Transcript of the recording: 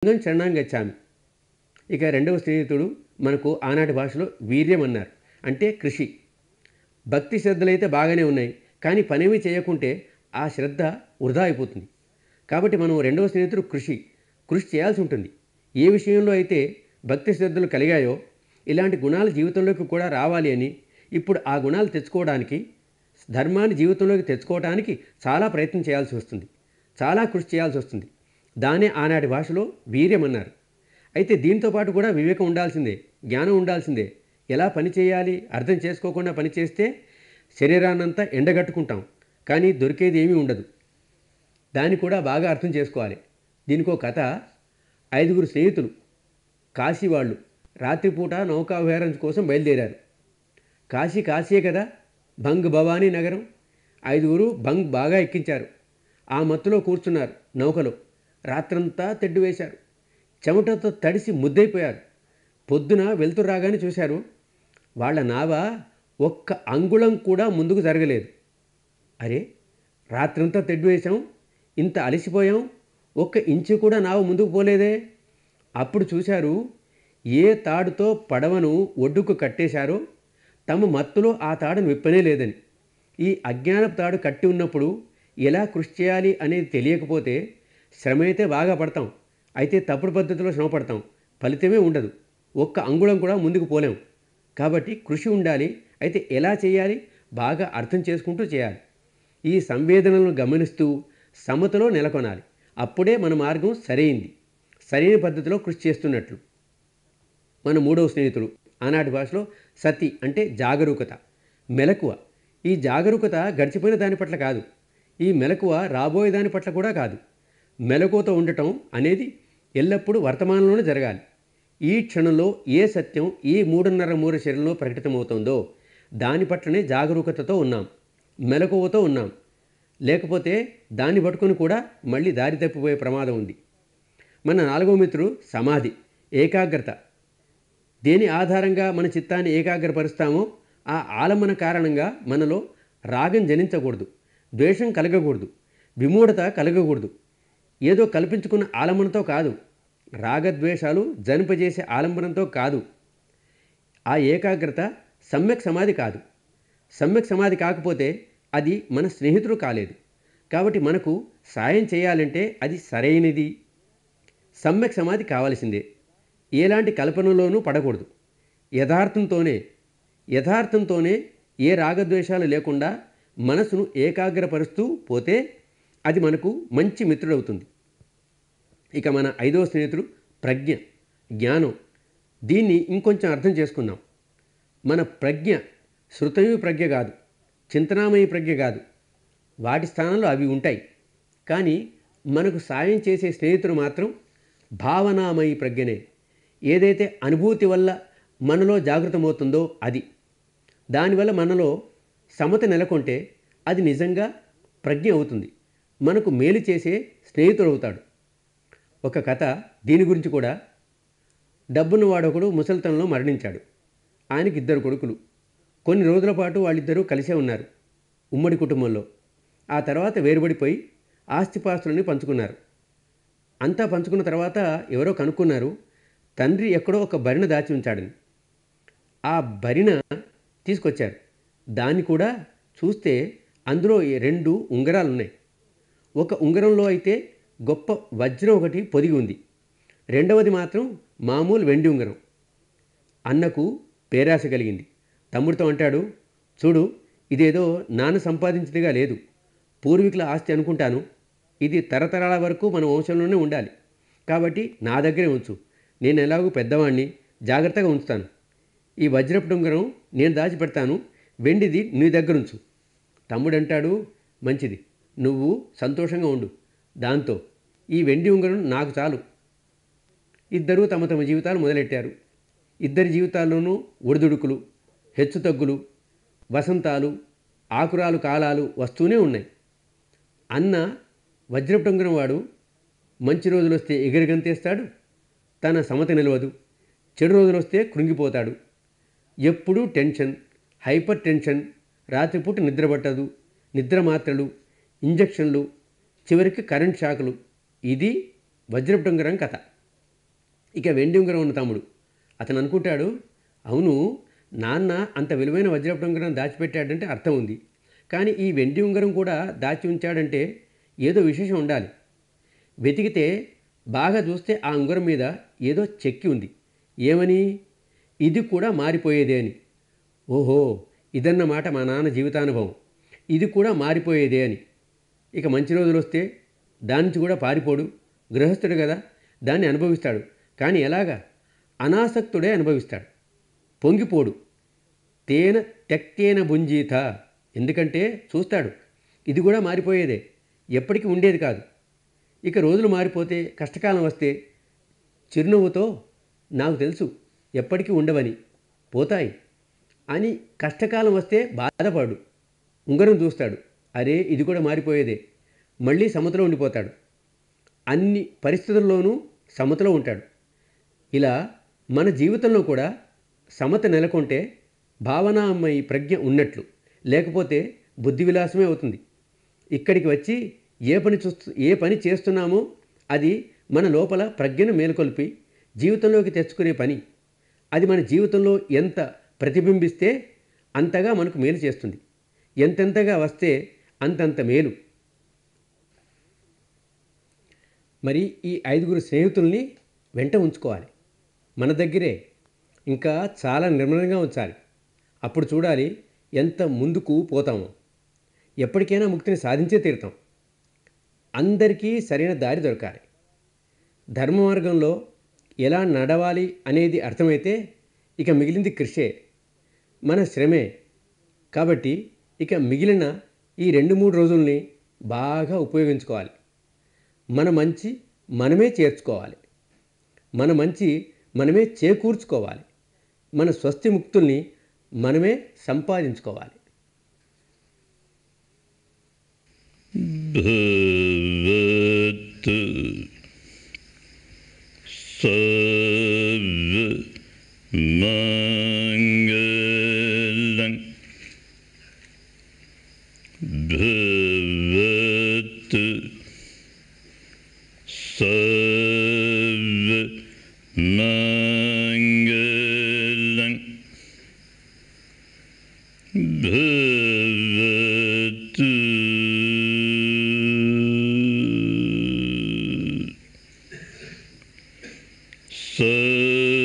శరణాం గచ్చామి. ఇక రెండవ స్నేహితుడు మనకు ఆనాటి భాషలో వీర్యం అన్నారు. అంటే కృషి. భక్తి శ్రద్ధలైతే బాగానే ఉన్నాయి, కానీ పనేమీ చేయకుంటే ఆ శ్రద్ధ వృధా అయిపోతుంది. కాబట్టి మనం రెండవ స్నేహితుడు కృషి చేయాల్సి ఉంటుంది. ఏ విషయంలో అయితే భక్తి శ్రద్ధలు కలిగాయో ఇలాంటి గుణాలు జీవితంలోకి కూడా రావాలి అని, ఇప్పుడు ఆ గుణాలు తెచ్చుకోవడానికి, ధర్మాన్ని జీవితంలోకి తెచ్చుకోవడానికి చాలా ప్రయత్నం చేయాల్సి వస్తుంది, చాలా కృషి చేయాల్సి వస్తుంది. దానే ఆనాటి భాషలో వీర్యం అన్నారు. అయితే దీంతో పాటు కూడా వివేకం ఉండాల్సిందే, జ్ఞానం ఉండాల్సిందే. ఎలా పని చేయాలి అర్థం చేసుకోకుండా పని చేస్తే శరీరాన్నంతా ఎండగట్టుకుంటాం, కానీ దొరికేది ఏమీ ఉండదు. దాన్ని కూడా బాగా అర్థం చేసుకోవాలి. దీనికో కథ. 5 స్నేహితులు కాశీ వాళ్ళు రాత్రిపూట నౌకా విహారం కోసం బయలుదేరారు. కాశీయే కదా, భంగ్ భవానీ నగరం. 5 భంగ్ బాగా ఎక్కించారు. ఆ మత్తులో కూర్చున్నారు నౌకలో. రాత్రంతా తెడ్డు వేశారు. చెమటతో తడిసి ముద్దైపోయారు. పొద్దున వెలుతురు రాగానే చూశారు, వాళ్ళ నావ ఒక్క అంగుళం కూడా ముందుకు జరగలేదు. అరే, రాత్రంతా తెడ్డు వేశాం, ఇంత అలసిపోయాం, ఒక్క ఇంచు కూడా నావ ముందుకు పోలేదే. అప్పుడు చూశారు, ఏ తాడుతో పడవను ఒడ్డుకు కట్టేశారో తమ మత్తులో ఆ తాడును విప్పనే లేదని. ఈ అజ్ఞానపు తాడు కట్టి ఉన్నప్పుడు ఎలా కృషి చేయాలి అనేది తెలియకపోతే శ్రమ అయితే బాగా పడతాం, అయితే తప్పుడు పద్ధతిలో శ్రమ పడతాం, ఫలితమే ఉండదు. ఒక్క అంగుళం కూడా ముందుకు పోలేం. కాబట్టి కృషి ఉండాలి. అయితే ఎలా చేయాలి బాగా అర్థం చేసుకుంటూ చేయాలి. ఈ సంవేదనలను గమనిస్తూ సమతలో నెలకొనాలి. అప్పుడే మన మార్గం సరైన పద్ధతిలో కృషి చేస్తున్నట్లు. మన 3వ స్నేహితుడు ఆనాటి భాషలో సతి అంటే జాగరూకత, మెలకువ. ఈ జాగరూకత గడిచిపోయిన దాని పట్ల కాదు, ఈ మెలకువ రాబోయే దాని పట్ల కూడా కాదు. మెలకువతో ఉండటం అనేది ఎల్లప్పుడూ వర్తమానంలోనే జరగాలి. ఈ క్షణంలో ఏ సత్యం ఈ 3.5 శరీరంలో ప్రకటితమవుతుందో దాని పట్లనే జాగరూకతతో ఉన్నాం, మెలకువతో ఉన్నాం. లేకపోతే దాన్ని పట్టుకొని కూడా మళ్ళీ దారి తప్పిపోయే ప్రమాదం ఉంది. మన 4వ మిత్రుడు సమాధి, ఏకాగ్రత. దేని ఆధారంగా మన చిత్తాన్ని ఏకాగ్రపరుస్తామో ఆ ఆలంబన కారణంగా మనలో రాగం జనించకూడదు, ద్వేషం కలగకూడదు, విమూఢత కలగకూడదు. ఏదో కల్పించుకున్న ఆలంబనతో కాదు, రాగద్వేషాలు జనింపజేసే ఆలంబనంతో కాదు. ఆ ఏకాగ్రత సమ్యక్ సమాధి కాదు. సమ్యక్ సమాధి కాకపోతే అది మన స్నేహితుడు కాలేదు. కాబట్టి మనకు సాయం చేయాలంటే అది సరైనది, సమ్యక్ సమాధి కావాల్సిందే. ఎలాంటి కల్పనలోనూ పడకూడదు. యథార్థంతోనే ఏ రాగద్వేషాలు లేకుండా మనసును ఏకాగ్రపరుస్తూ పోతే అది మనకు మంచి మిత్రుడవుతుంది. ఇక మన 5వ స్నేహితుడు ప్రజ్ఞ, జ్ఞానం. దీన్ని ఇంకొంచెం అర్థం చేసుకుందాం. మన ప్రజ్ఞ శృతమీ ప్రజ్ఞ కాదు, చింతనామయీ ప్రజ్ఞ కాదు. వాటి స్థానంలో అవి ఉంటాయి. కానీ మనకు సాయం చేసే స్నేహితుడు మాత్రం భావనామయీ ప్రజ్ఞనే. ఏదైతే అనుభూతి వల్ల మనలో జాగృతమవుతుందో అది, దానివల్ల మనలో సమత నెలకొంటే అది నిజంగా ప్రజ్ఞ అవుతుంది. మనకు మేలు చేసే స్నేహితుడు అవుతాడు. ఒక కథ దీని గురించి కూడా. డబ్బున్న వాడొకడు ముసలితనంలో మరణించాడు. ఆయనకి 2 కొడుకులు. కొన్ని రోజుల పాటు వాళ్ళిద్దరూ కలిసే ఉన్నారు, ఉమ్మడి కుటుంబంలో. ఆ తర్వాత వేరుపడిపోయి ఆస్తిపాస్తులని పంచుకున్నారు. అంతా పంచుకున్న తర్వాత ఎవరో కనుక్కున్నారు, తండ్రి ఎక్కడో ఒక బరిన దాచి ఉంచాడని. ఆ బరిన తీసుకొచ్చారు. దాన్ని కూడా చూస్తే అందులో 2 ఉంగరాలున్నాయి. ఒక ఉంగరంలో అయితే గొప్ప వజ్రం ఒకటి పొదిగి ఉంది, రెండవది మాత్రం మామూలు వెండి ఉంగరం. అన్నకు పేరాశ కలిగింది. తమ్ముడితో అంటాడు, చూడు, ఇదేదో నాన్న సంపాదించిందిగా లేదు, పూర్వీకుల ఆస్తి అనుకుంటాను. ఇది తరతరాల వరకు మన వంశంలోనే ఉండాలి. కాబట్టి నా దగ్గరే ఉంచు. నేను ఎలాగూ పెద్దవాణ్ణి, జాగ్రత్తగా ఉంచుతాను. ఈ వజ్రపు ఉంగరం నేను దాచిపెడతాను, వెండిది నీ దగ్గరుంచు. తమ్ముడు అంటాడు, మంచిది, నువ్వు సంతోషంగా ఉండు, దాంతో ఈ వెండి ఉంగరం నాకు చాలు. ఇద్దరూ తమ జీవితాలు మొదలెట్టారు. ఇద్దరి జీవితాల్లోనూ ఒడిదుడుకులు, హెచ్చుతగ్గులు, వసంతాలు, ఆకురాలు కాలాలు వస్తూనే ఉన్నాయి. అన్న వజ్రపు ఉంగరం వాడు మంచి రోజులు వస్తే ఎగిరిగంతేస్తాడు, తన సమత నిలవదు. చెడు రోజులు వస్తే కృంగిపోతాడు. ఎప్పుడూ టెన్షన్, హైపర్ టెన్షన్, రాత్రిపూట నిద్ర పట్టదు, నిద్ర మాత్రలు, ఇంజక్షన్లు, చివరికి కరెంట్ షాకులు. ఇది వజ్రపు ఉంగరం కథ. ఇక వెండి ఉంగరం ఉన్న తమ్ముడు అతను అనుకుంటాడు, అవును, నాన్న అంత విలువైన వజ్రపు ఉంగరం దాచిపెట్టాడంటే అర్థం ఉంది. కానీ ఈ వెండి ఉంగరం కూడా దాచి ఉంచాడంటే ఏదో విశేషం ఉండాలి. వెతికితే బాగా చూస్తే ఆ ఉంగరం మీద ఏదో చెక్కి ఉంది. ఏమని? ఇది కూడా మారిపోయేదే అని. ఓహో, ఇదన్నమాట మా నాన్న జీవితానుభవం. ఇది కూడా మారిపోయేదే అని. ఇక మంచి రోజులు వస్తే దాని నుంచి కూడా పారిపోడు. గృహస్థుడు కదా, దాన్ని అనుభవిస్తాడు. కానీ ఎలాగా? అనాసక్తుడే అనుభవిస్తాడు. పొంగిపోడు. తేన తెక్తేన భుంజీత. ఎందుకంటే చూస్తాడు, ఇది కూడా మారిపోయేదే, ఎప్పటికీ ఉండేది కాదు. ఇక రోజులు మారిపోతే, కష్టకాలం వస్తే చిరునవ్వుతో నాకు తెలుసు ఎప్పటికీ ఉండవని, పోతాయి అని. కష్టకాలం వస్తే బాధపడు. ఉంగరం చూస్తాడు, అరే ఇది కూడా మారిపోయేదే, మళ్ళీ సమతలో ఉండిపోతాడు. అన్ని పరిస్థితుల్లోనూ సమతలో ఉంటాడు. ఇలా మన జీవితంలో కూడా సమత నెలకొంటే భావనామయి ప్రజ్ఞ ఉన్నట్లు, లేకపోతే బుద్ధి విలాసమే అవుతుంది. ఇక్కడికి వచ్చి ఏ పని చేస్తున్నామో అది మన లోపల ప్రజ్ఞను మేలుకొల్పి జీవితంలోకి తెచ్చుకునే పని. అది మన జీవితంలో ఎంత ప్రతిబింబిస్తే అంతగా మనకు మేలు చేస్తుంది. ఎంతెంతగా వస్తే అంతంత మేలు. మరి ఈ 5 స్నేహితుల్ని వెంట ఉంచుకోవాలి, మన దగ్గరే. ఇంకా చాలా నిర్మలంగా ఉంచాలి. అప్పుడు చూడాలి ఎంత ముందుకు పోతామో. ఎప్పటికైనా ముక్తిని సాధించే తీరుతాం. అందరికీ సరైన దారి దొరకాలి. ధర్మ మార్గంలో ఎలా నడవాలి అనేది అర్థమైతే ఇక మిగిలింది కృషే, మన శ్రమే. కాబట్టి ఇక మిగిలిన ఈ 2-3 రోజుల్ని బాగా ఉపయోగించుకోవాలి. మన మంచి మనమే చేర్చుకోవాలి. మన మంచి మనమే చేకూర్చుకోవాలి. మన స్వస్తి ముక్తుల్ని మనమే సంపాదించుకోవాలి. భవతు సర్వమంగళం భవతు సర్వమంగళం భవతు సర్వ